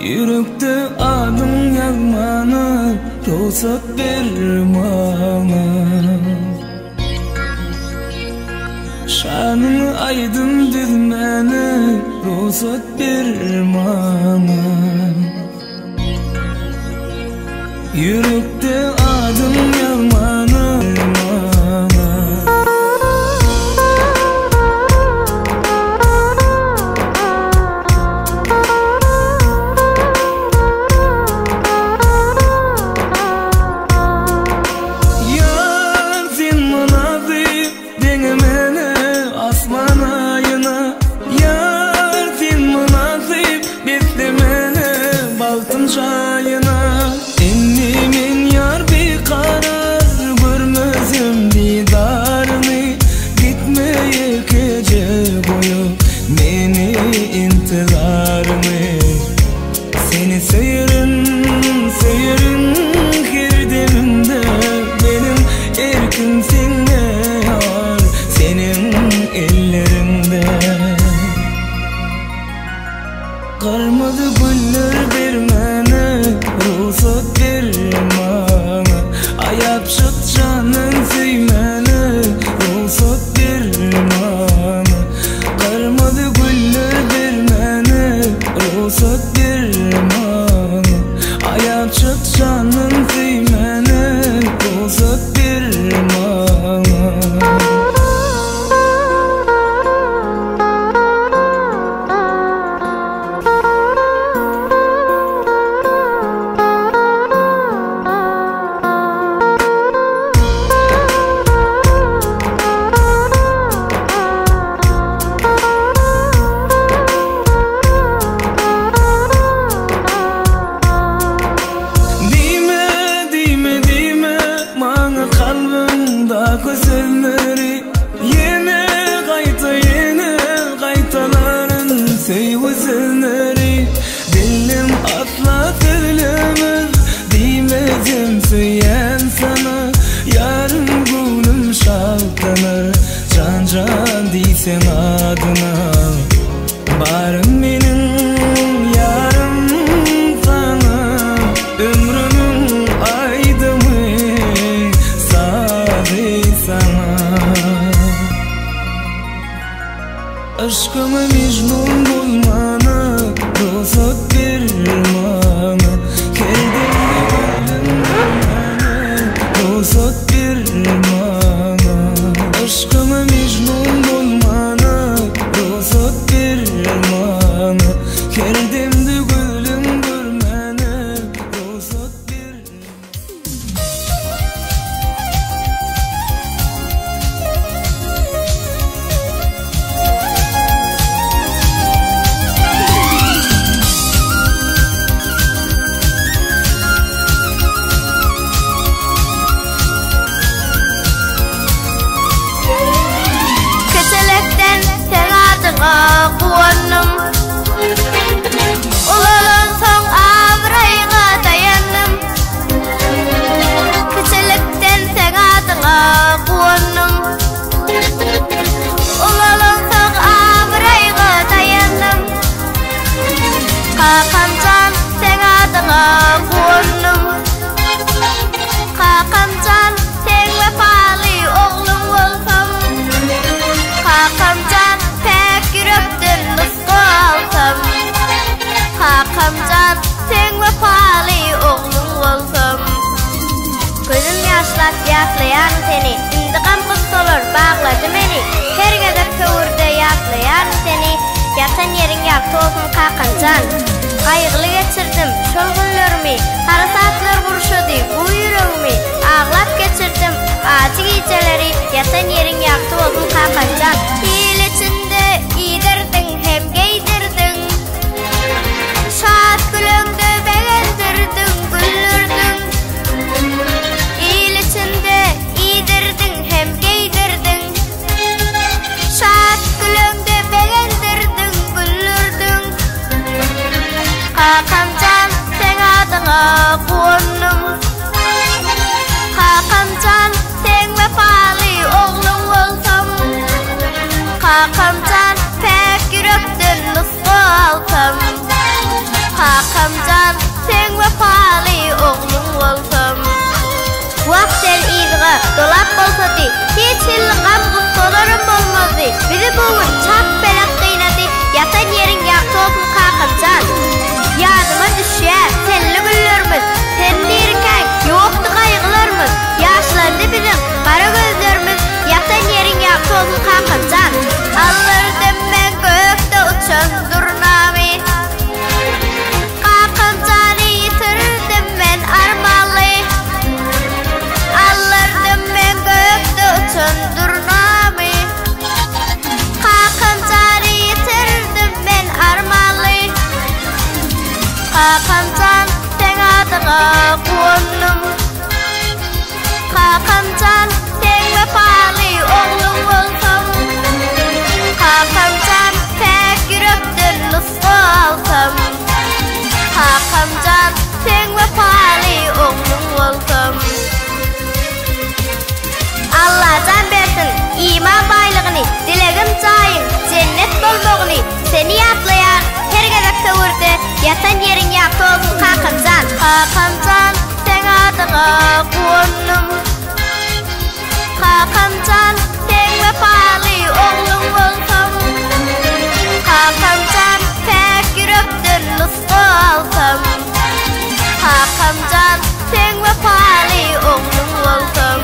Yürekte adım yazmanı ruhsat vermana. Şanını aydın dizmeni ruhsat vermana. Yürekte adım yazmanı Qayğılı geçirdim şol günlerimi, kara saatlar buruşudu bu yüreğimi. Ağlap geçirdim acı geceleri, yatan yerin yaktı oldum kakancan. İyil içinde iydirdin hem giydirdin, şahat gülüngde beğendirdin, güldürdün. İyil içinde iydirdin hem giydirdin, şahat gülüngde beğendirdin, güldürdün. Kakancan sen adına kuannım, bozdu. Bizi bugün çap belak kıynadı. Yatan yerin yaktı olsun Hakancan. Yadıma düşer telli güllerimiz. Tenli yeriken yoktu kaygılarımız. Yaşlandı bizim kara gözlerimiz. Yatan yerin yaktı olsun Hakancan. Alırdım ben gökte uçan durnami. Hakancan'ı yitirdim ben armalı. Alırdım ben gökte uçan durnami. Hakancan'ı yitirdim ben armalı. Hakancan sen adığa kuonnum. Hakancan sen vefalı oğlum olsam. Hakancan pek yürekten nusku alsam. Hakancan sen vefalı oğlum olsam. Allah can versin iman baylığını, dilegim cayın cennet bolmoğunu. Seni yatlayan her gezekte vurdu. Yatan yerin yaktı olsun Hakancan. Hakancan sen adığa kuonnum. Hakancan sen vefalı oğlum olsam. Hakancan pek yürekten nusku alsam. Hakancan sen vefalı oğlum olsam.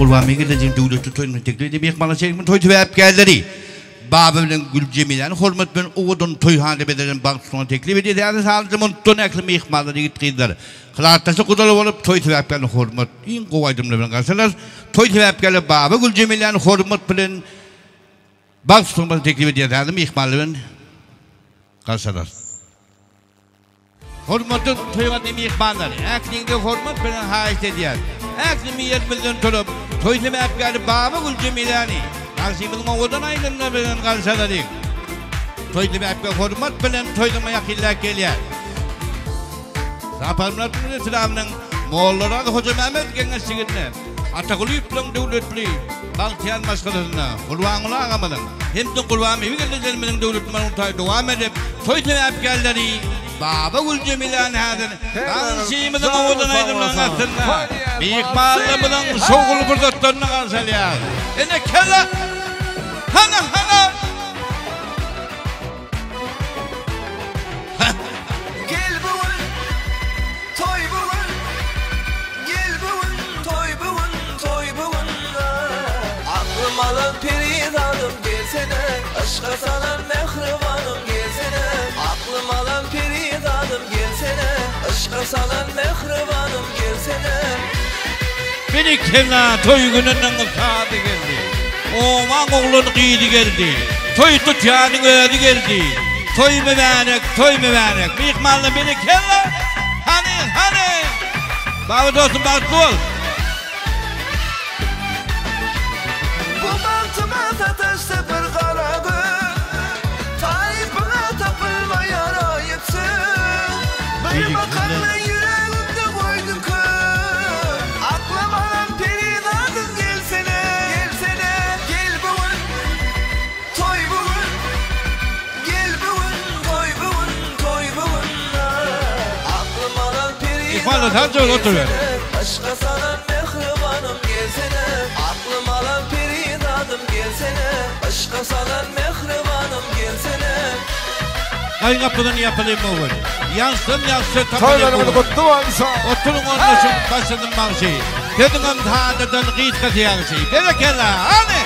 Kurban'a gideceğim devleti toyunu teklif edip ihmala şeyimin toy tüveyip geldi. Babamın Gül Cemile'nin hürmet ben oğudun toyhanı bedelen bankasına teklif edip yani sadece muntun eklimi ihmala gittiler. Kılaatası kudalı olup toy tüveyip geldi hürmet. İn kovaydımla ben karşılar. Toy tüveyip geldi baba Gül Cemile'nin hürmet bilen bankasına teklif edip yani ihmala ben karşılar. Hürmetin toyuna demi ihmallar. Eklinde hürmet bilen haiz ediyor. Eklimi yetmeden tutup toy tüveyip geldi baba Gül Cemile'ni. Karşımızın oğudan aydınla bilen karşıladık. Toylu bir hürmet bilen toyluma yakınlar geliyor. Saparımlar İslam'ın Moğollara da Hoca Mehmet Gençliğine Atakulu yüklüm devletli Baltiyan başkalarına Kurban'ına ağamadın. Hem de Kurban'ı bir geldiğimizin devletmen unutay devam edip toylu bir hepkelleri Baba Gül Cemile'nin hadini karşımızın oğudan aydınla karşıladık. Büyük mağazımızın şoğulu fırsatlarına karşıladık. Ne kella Hana Gel bugün toy bugün Gel bugün toy bugün Aklım alan peridanım gelsene Aşka salan mehribanım gelsene Aklım alan peridanım gelsene Aşka salan mehribanım gelsene Beni kella toy gününden kağıdı geldi. Oğman oğlun kıydı geldi. Toy tutyanın ödü geldi. Toy mübarek. Mihmallı beni kella. Hani. Bağlı dostum bağlı ol. Bu baltıma sataştı bir kara gün Tayyip'ine tapılmayan ayıpsın Bir bakanla yüreğimde koydun kız Aklım alan peridanım gelsene Gel bugün toy bugün Gel bugün toy bugün Aklım alan İhmallı sadece peridanım otur ver. Aşka salan mehribanım gelsene Aklım alan peridanım gelsene Aşka salan mehribanım gelsene Ay kapıdan yapılayım mı olur? Yansın tapılayım Toylarımını olur. kutlu olsun. Oturun onlaşın başladın bana şeyi. Dedim tağdadan kıyıt katıyan şeyi. Berekella hani.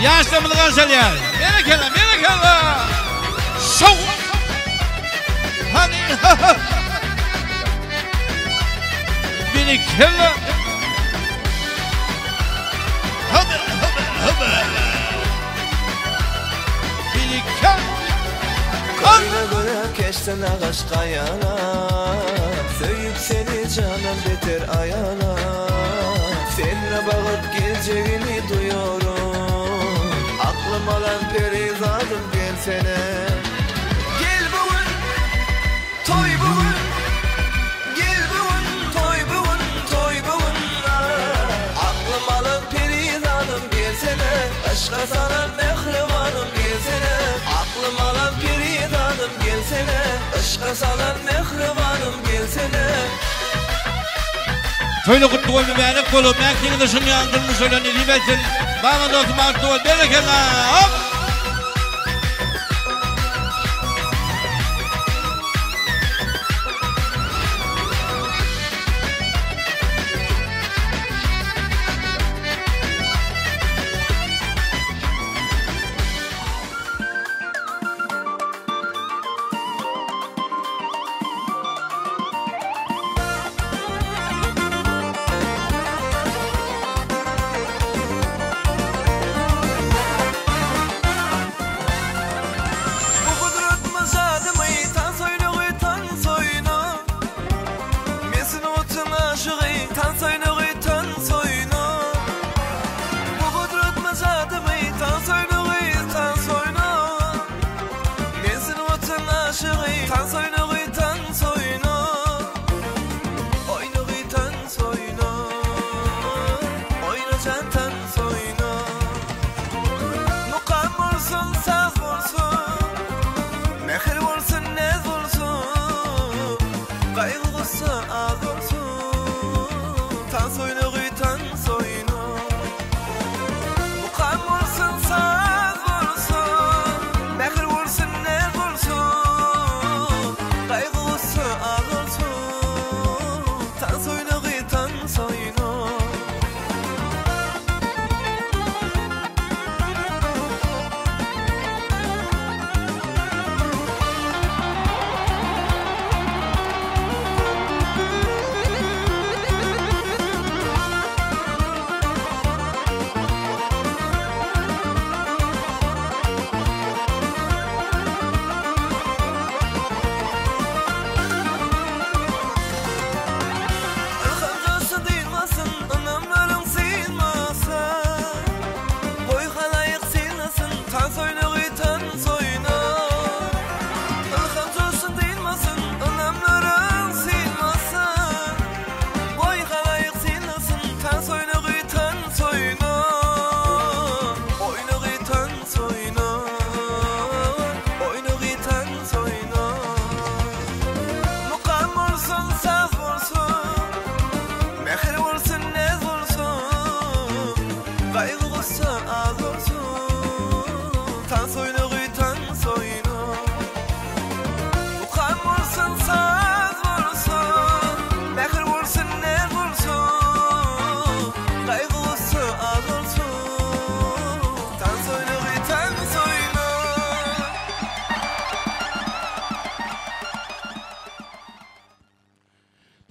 Yaşlamını karşılayan. Berekella. Şov. Hani. Berekella. Hıbı. Berekella. Göre keşten ağaç kayana Söyüp seni canım beter ayana Seninle bağıp geleceğini duyuyorum Aklım alan perizadım gelsene Gel bugün toy bugün Gel bugün toy bugün Aklım alan perizadım gelsene Aşka salan mehribanım gelsene Aklım alan peridanım gelsene Aşka salan mehribanım gelsene Şöyle kutlu ol mübarek olup Mekke'nin dışını yandırmış söylen ediversin. Bana dostum artı ol. Berekella. Hop.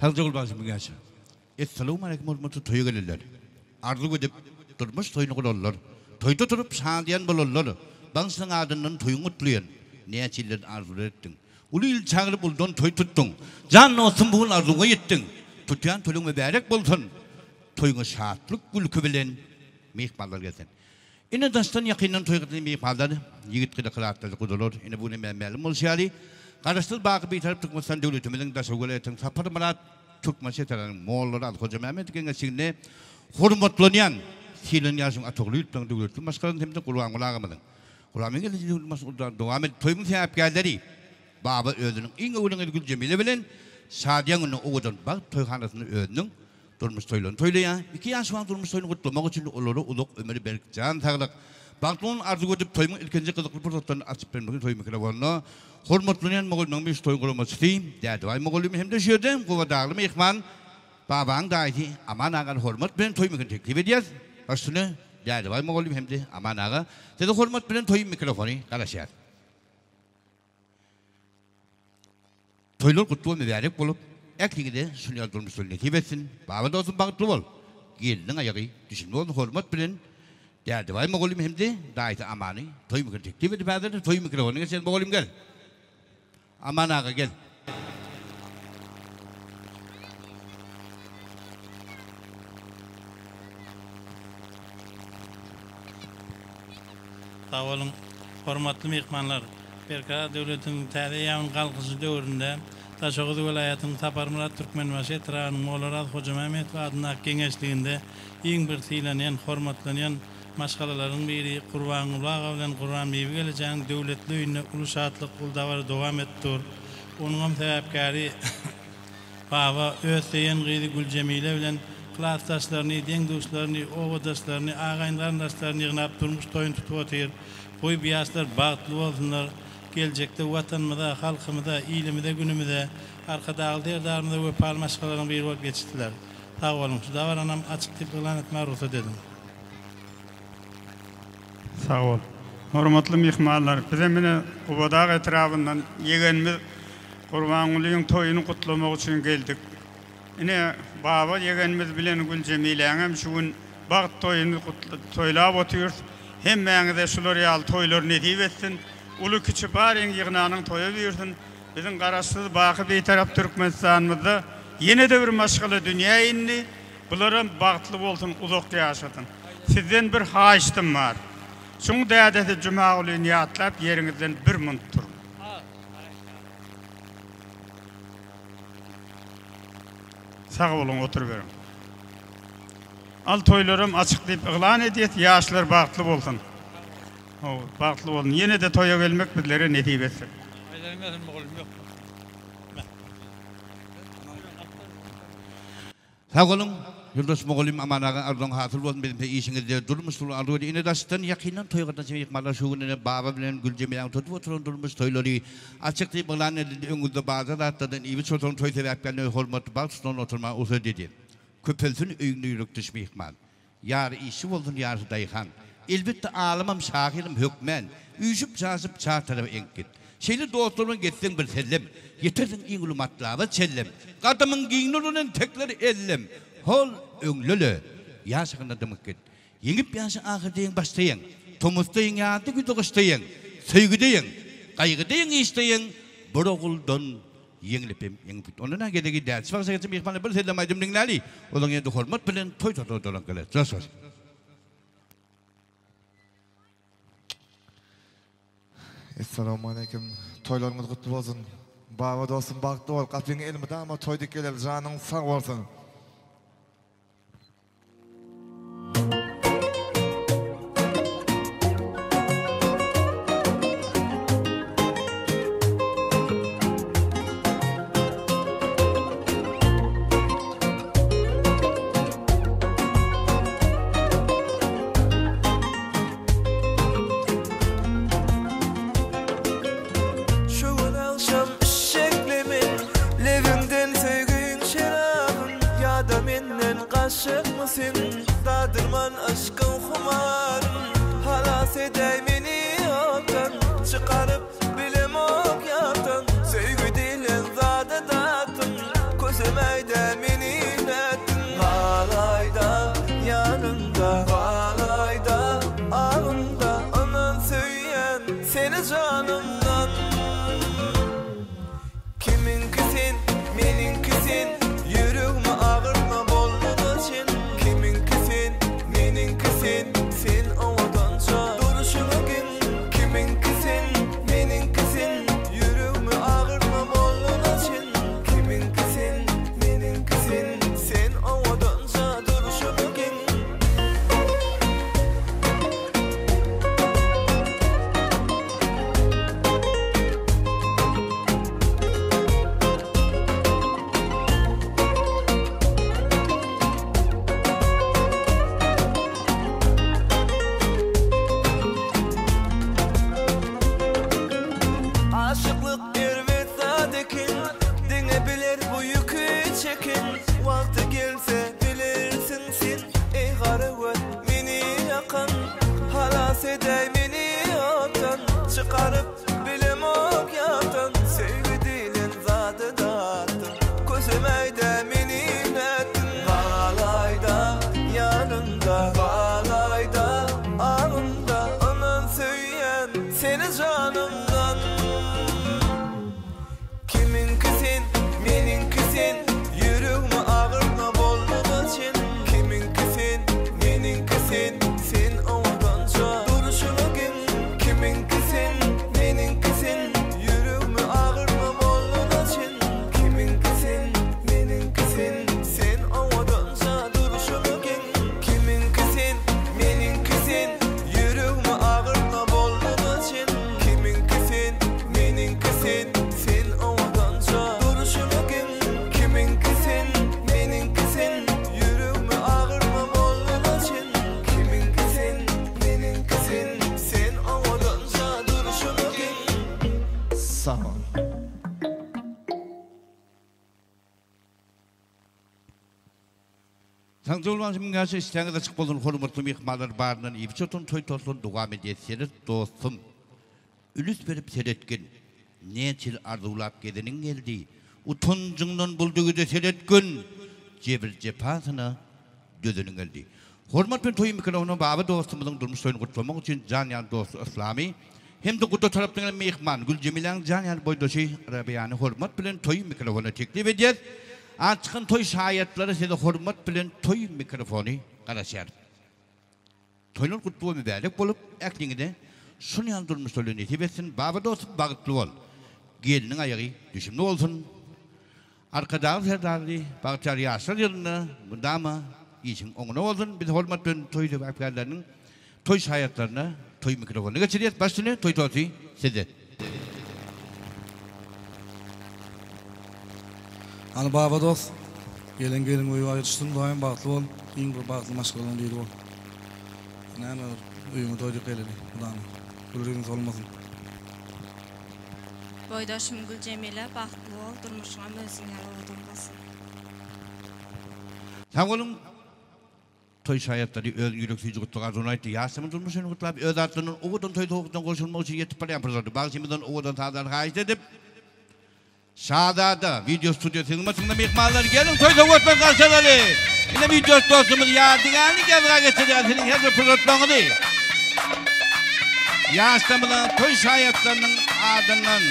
Hazır bazı mı gelsin? Esselamu aleyküm olması toyu gelirler. Arzu edip durmuş toyunu kurarlar. Toyda durup sağlayan bulurlar. Ben sana adından toyu mutluyan. Ne açıldın arzu ettin. Ulu il çağırıp buldun toy tuttun. Can olsun bugün arzuğa yettin. Tutuyan toyun mübarek bulsun. Toyunu şahatlık gülkü bilen mihmallar gelsin. İne dastan yakından toy gittiğin mihmallar. Yigit kıda kıraatları kudurur. İne bunu memmelim olşari. Karıştır bakı bir taraf tıkmasan devletimizin da sögületin. Sapır marat Türkmençe tarafın Moğolları al Hoca Mehmet gençliğinde hürmetlanan silin yazın atölye plan devletin başkanın hem de Kur'an kulağımadın. Kur'an'ın geldiği mas'uldan devam et toymun sebep geldi. Baba öldünün en öğünen ilgili cemile bilen Sadiyan'ın oğudan bak toyhanasını öğündün. Durmuş toylan toylaya. İki yaş var durmuş toyunu kutlamak için oluru uluk Ömer Berkcan tağlık. Baktığın arzu edip toymun ilkinci kızıklı fırsatlarını açıp vermek toy mikrofonuna. Hürmetlanan Moğol'un bir toy kurulması değil. Değerli Moğol'um hem de şöyle kuvvetli mi ihman. Babang dahi aman agar hürmet bilen toy mikrofonunu teklif ediyoruz. Aslında değerli Moğol'um hem de aman agar. Dedi hürmet bilen toy mikrofonu karışır. Toylar kutlu mübarek bulup, ekliğinde sunuyor durmuş toyunu tibetsin. Baba da olsun bakıtlı bol. Gelinin ayağı, düşünme olsun hürmet bilen. Değerli vay Moğol'um hem de dahi amanı. Toy mikrofonu teklif edip ederdi. Toy mikrofonu sen Moğol'um gel. Aman ağa gel. Sağ olun, hürmetli mehmanlar. Berka devletinin tarihiyen kalkısı dövründe Taşoğlu vilayetinin Taparmurat Türkmenbaşı etrafının Moğollar Hoca Mehmet ve adına gençliğinde en bir tiylenen, hürmetlenen maşgalaların biri Kurban-ı bilen Kurban Bibi geleceğin devletli ünlü ulusatlık kuldavarı devam ettir. Onun sebepkari Baba Özteyen Gıydı Gülcemile bilen klasdaşlarını, den dostlarını, ovadaşlarını, ağaynların daşlarını yığınap durmuş toyun tutup otur. Bu biyaslar bağıtlı olsunlar. Gelecekte vatanımıza, halkımıza, ilimide, günümüze, arkada aldığı ve palmaşkaların bir olup geçtiler. Sağ olun, şu da var anam açık tip ilan etme ruhsat dedim. Sağ ol. Hürmetli mihmanlar, bize mine Ubadağ etrafından yegenimiz Kurban-ı toyunu kutlamak için geldik. Yine baba yegenimiz bilen Gül Cemile'nin hem şu gün bağıt toyunu toylap oturuyoruz. Hem de şular yal toylar netip etsin. Ulu küçü baren yığınanın toyu buyursun. Bizim karasız bakı bir taraf Türkmenistan'ımızda yine de bir maşgılı dünya indi. Bunların bağıtlı olsun, uzak yaşatın. Sizden bir haiştim var. Şunu değerli cuma ulu niyatlap yerinizden bir mınt durun. Sağ olun, otur verin. Al toylarım açıklayıp ilan ediyet, yaşlar bağıtlı olsun. Bağıtlı olun. Yine de toya gelmek bizlere netip etsin. Sağ olun. Yıldız Moğol'um aman ağa ardın hatır olun benim işinizde durmuştur. Arzu yine dastan yakinen toygadan sevik mala şuğunene baba bilen Gülcemile'nin tutup oturan durmuş toyları açıklayıp ilan edildi. Öngüzde bazı dağıttadan iyi bir çocuğun toy sebeplerine hürmet bağıtısından oturma usul dedi. Köpelsün öyünlü yürük düşmeyikman. Yar işi oldun yarı dayıkan. Elbette ağlamam şahirim hükmen. Üyüşüp çağısıp çağ tarafı enkit. Şeyli dostlarına gitsin bir sellem. Yetirdin in ulumatlava çellem. Kadımın giyinurunun tekleri ellem. Hol önlülü. Yaşakında demek ki. Yenip yaşı ahirdeyin başlayın. Tomuzdayin yadı güdüğüsteyin. Sevgideyin. Kaygıdeyin isteyin. Bir oğuldan yenilipim. Ondan gideki ders varsa geçim ihmanı bir sellem aydım dinlali. Olan yedi hürmet bilen toy tutulan gelir. Söz. Assalamu aleyküm. Toylarınız kutlu olsun. Baba dostum baktı ol. Kapının elmide ama toyduk gelir. Canın sağ olsun. Dadırman aşkın kumarın Halas edey meni yoktan Çıkarıp bilemok yaptan Sevgi dilen zade dattın Kösemeyde Sanjolwan şimdi karşı isteğine de çıkıp olun hormatlı mihmanlar barından ipçotun toy tosun devam edesiniz dostum. Ülüs verip seyretken ne çil arzulap gedenin geldi. Utuncundan bulduğu da seyretken cebir cepasına gözünün geldi. Hormat ben toy mikrofonu baba dostumuzun durmuş toyunu kutlamak için Canyan dostu İslami hem de kutu tarafından mihman Gül Cemilan Canyan boydoşu Rabiyani hormat bilen toy mikrofonu teklif ediyor. Açıkın toy şahitleri size hormat bilen toy mikrofonu karışır. Toyun kutluğu mübarek bulup ekliğinde şunu yandırmış toyunu etibesin baba dostum bağıtlı ol. Gelinin ayağı düşümlü olsun. Arkadağı serdarlı bağıtlar yaşlar yılını bunda mı için onu olsun. Biz hormat bilen toy baklarının toy şahitlerine toy mikrofonu geçiriyoruz. Başını toy tosu size. Hani baba dost, gelin uyuğa yetiştin, daim bağlı ol, in bir bağlı maşgalın değil ol. Yani uyumu doyduk gelini, budan, gülürünüz olmasın. Boydaşım Gül Cemile, bağlı ol, durmuşuna özüne olmasın. Sen oğlum, toy şahitleri öz yürek süzü kutlu gazonaydı. Yasemin durmuşunu kutlayıp öz artının oğudan toy toğuktan koşulmak için yetip para yapırlardı. Bazımızdan oğudan tağdan haiz edip, Şadada video stüdyosu hizmetinde mihmanlar gelin toy toğutman karşıları. Yine video dostumuz yardımcı gezra geçeceğiz. Senin her bir programı değil. Yasemin'in toy şahitlerinin adından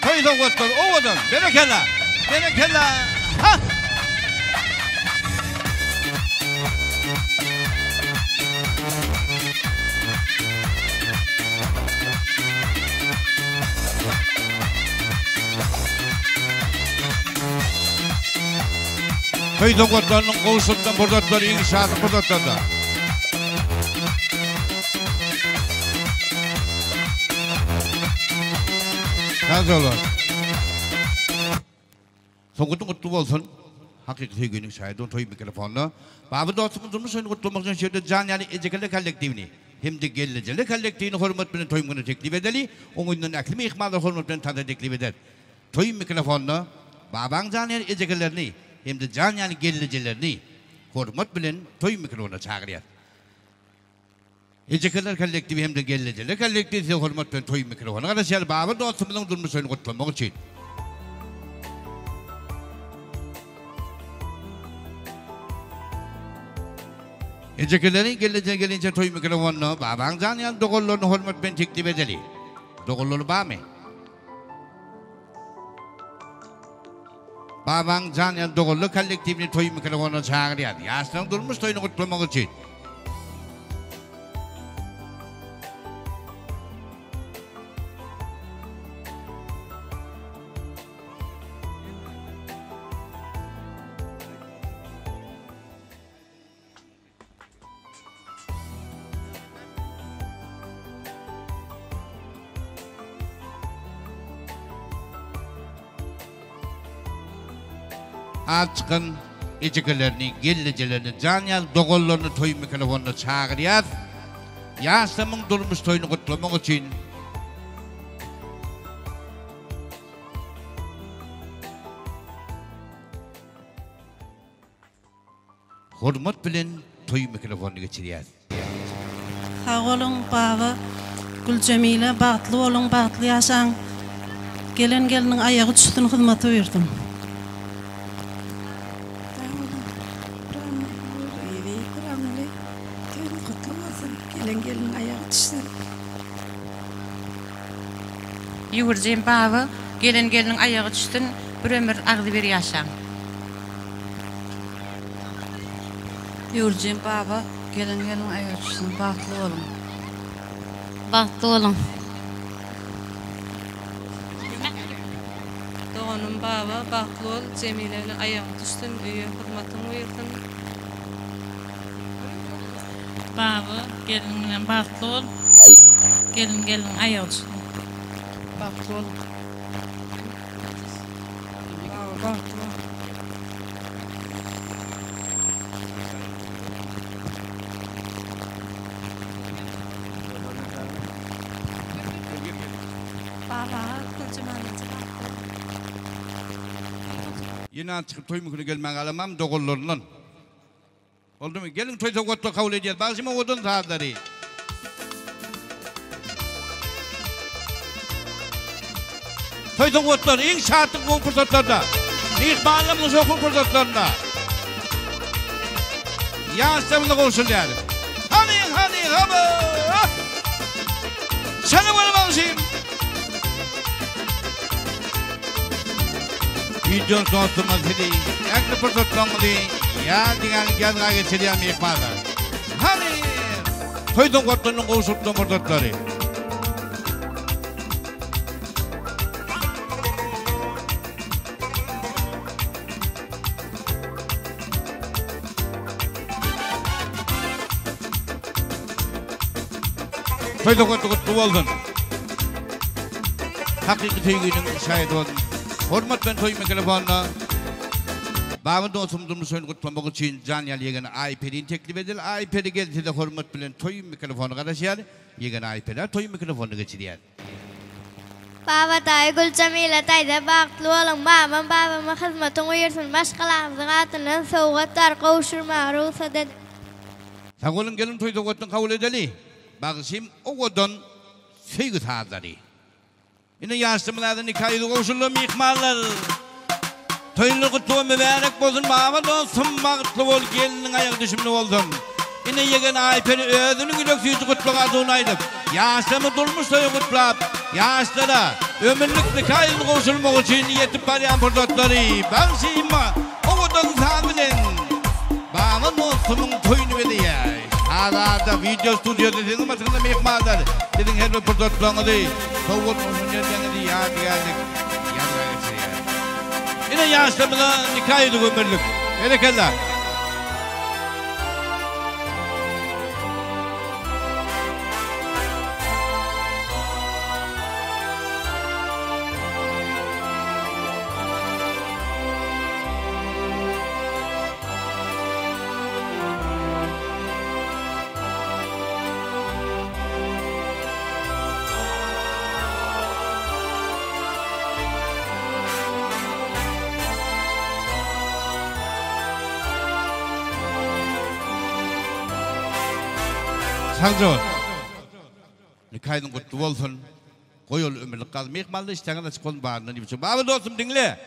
toy toğutman oğudan berekela. Ha! Toy toğutmanın koğuşundan buradakları inşaatı buradaklarda. Hazır olun. Son kutlu olsun. Hakiki günün şahidi toy mikrofonla. Babı dostumuz durmuş oyunu kutlamak için şöyle can yani ecekeli kolektifini. Hem de geleceli kolektifini hormat bilen toy günü teklif edeli. Onun aklımı ihmallar hormat bilen tadı teklif eder. Toy mikrofonla baban can yani ecekelerini hem de can yani gelecelerini hormat bilen toy mikrofona çağırıyor. Ecekeler kolektifi hem de geleceler kolektifi hormat bilen toy mikrofona karışıyor. Babı dostumuzun durmuş oyunu kutlamak için. Ecekelerin gelince toy mikrofonunu baban can yani doğullarını hormat bilen teklif edeli. Doğulları bağ mı? Baban can yani doğullu kolektifini toy mikrofonuna çağırıyor. Yaştan durmuş toyunu kutlamak için. Açkın ecekelerini, gelecelerini, canyal doğullarını toy mikrofonuna çağırıyor. Yasemin durmuş toyunu kutlamak için. Hormat bilen toy mikrofonunu geçiriyor. Sağ olun baba, Gül Cemile, bağlı olun, bağlı yaşan. Gelinin ayağı düştün hizmeti verdim. Gelin ayağı düşsün. Yurcem baba, gelin ayağı düşsün, bir ömür ağzı bir yaşam. Yurcem baba, gelin ayağı düşsün, bağlı olun. Bağlı olun. Doğanın baba, bağlı ol, Cemile'nin ayağı düşsün, üye hürmetini verdim. Baba, gelin bağlı ol, gelin ayağı düşsün. Bağlı olun. Bağlı olun. Baba, kocaman Yine çıkıp toy mikrofonuna gelmek alamam doğullarının. Oldu mu? Gelin toy tokotla kabul edeceğiz. Bazıma odun saatleri. Toy tokotlar en şartlı fırsatlarda. İhmalımız okul fırsatlarında. Yansımda olsun yani. Hadi. Sana bana bakayım. Videonun sonunda dedi. Ekli fırsatlarında değil. Ya diğer geldiğine geçireyim ihmallar. Hadi. Toy tokotlarının kovuşturduğu fırsatları. Toy tokotlu oldun. Hakiki sevginin şahit oldun. Hormat ben toy mikrofonuna. Bağın dostumduğumu soyunu kutlamak için can yal yegene iPad'in teklif edil. iPad'i geldi de hormat bilen toy mikrofonu kardeşler. Yegene iPad'a toy mikrofonu geçiriyor. Baba dayı Gül Cemile dayda bağlı olun. Babama hizmetin uyursun. Başkalarımızın adının soğuklar kavuşurma ruhsa dedi. Sağ olun gelin toy tokotunu kabul edelim. Bakışım o kodun sevgi tarzları. Yine yaşlımlarda nikahıyla koşulur mikmarlar. Toyunu kutlu mübarek bozun baba dostum bağıtlı ol gelinin ayak düşümlü oldum. Yine yegen ayperi özünün gülöksüzü kutlu kadınaydım. Yaşlımı durmuş toyu kutlap. Yaşlara ömürlük nikahıyla koşulmak için yetip arayan fırsatları. Bakışım o kodun sahibinden. Baba dostumun toyunu veriyor. Hala video stüdyo dediğin başında mihmallar. Dedin her bir fırsatlarını değil. Soğuk olsun yerden ya geldik. Yanına geçiriyor. Yine yaşlamına nikah edip ömürlük. Berekeller. Sağcı. Nikahın kutlu olsun. Koyul ömürlük kaldı. Mihmalda işten de çıkın bağırından gibi. Baba dostum dinle.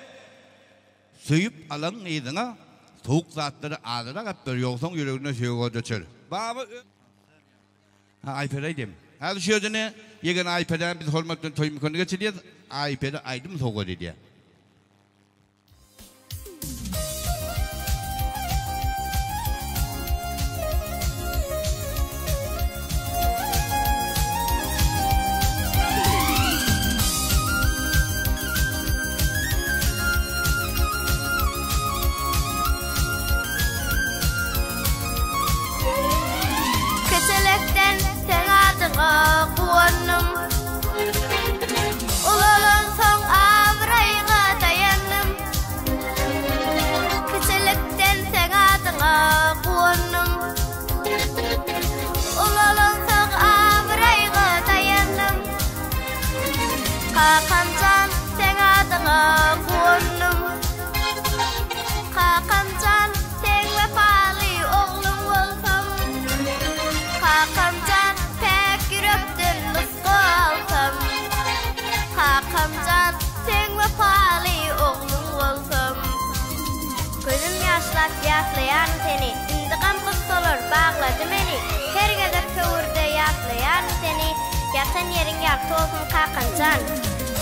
Söyüp alan iyidine soğuk zatları ağzına kaptır. Yoksa yüreğine soğuk geçer. Baba... iPad'aydım. Her şey ödene yegen iPad'dan biz hormatla toyum konu geçiriyoruz. iPad'e aydım soğuk ediyor. Kuanım Ulalın son avrayga dayanım Küçülükten sen adına kuanım Ulalın son avrayga dayanım Kakancan sen adına kuanım Kakancan sen vefalı oğlum olsam Kakancan Yürekten ıskı alsam Hakamcan sen vefalı oğlum olsam Gözüm yaşlak yaslayan seni İndiqam kısılır bağladı beni Her gedip kövürde yaslayan seni Yatan yerin yaktı olsun Hakamcan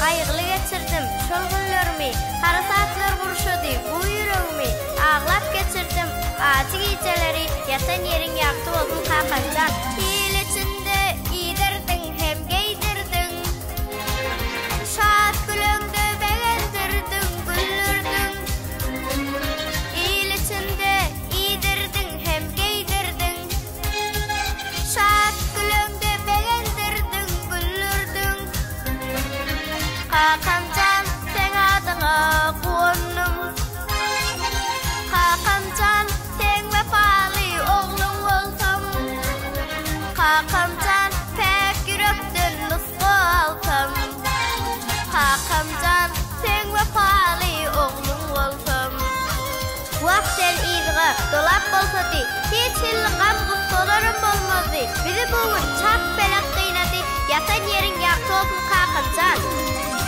Qayıqlı geçirdim şol günlerimi Kara saatler vuruşudu bu yüreğimi Ağlap geçirdim acı geceleri Yatan yerin yaktı olsun Hakamcan Şahat gülümde beğendirdin, güldürdün İyil içinde iydirdin, hem giydirdin Şahat gülümde beğendirdin, güldürdün Hakamcan sen adına kuanım Hakamcan sen vefalı oğlum olsam kıynadı, bizi buğun çap belak kıynadı, yatan yerin yaptığım kakıncan.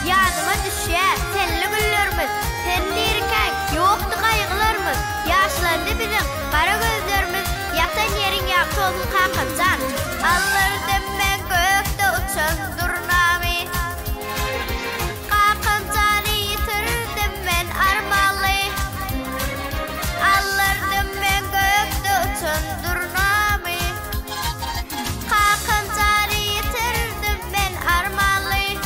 Yadıma düşer, telli güllerimiz, tendirirken yoktu kaygılarımız, yaşlandı bizim kara gözlerimiz, yatan yerin yaptığım kakıncan. Alırdım ben gökte uçan durnami, kakıncanı yitirdim ben armalı. Alırdım ben gökte uçan durnami, kakıncanı yitirdim ben armalı.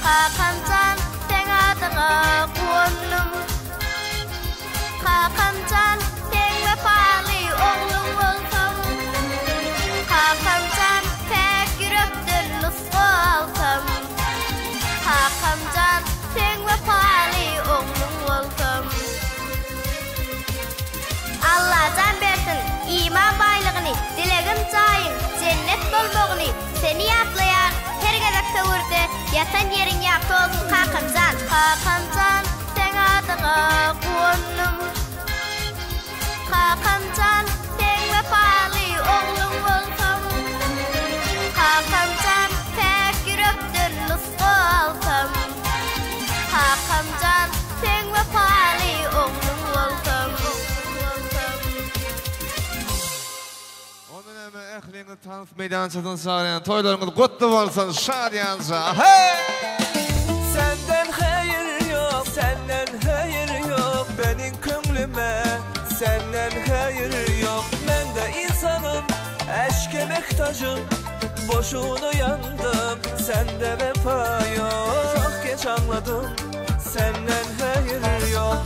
Kakıncan sen adına kuannım, kakıncan sen vefalı oğlum olsam, kakıncan pek yürekten nusku alsam, kakıncan sen vefalı oğlum olsam. Allah can versin iman baylığını, dilegim cayın, cennet bolmoğunu, seni yaplayan her gezek sevurdu, yatan yerin yaptı olsun kakıncan. Kakıncan sen adığa kuannım, kakıncan sen vefalı oğlum olsam, kakıncan pek yürekten nusku alsam, kakıncan sen vefalı oğlum olsam. Onun hemen ehlini tanıt meydançasını çağıran toylarınız kutlu olsun şadiyanca. Hey! Senden hayır yok, senden hayır yok benim kömlüme. Senden hayır yok, ben de insanım, eşke mehtacım, boşuna yandım, sende vefa yok. Çok geç anladım, senden hayır yok.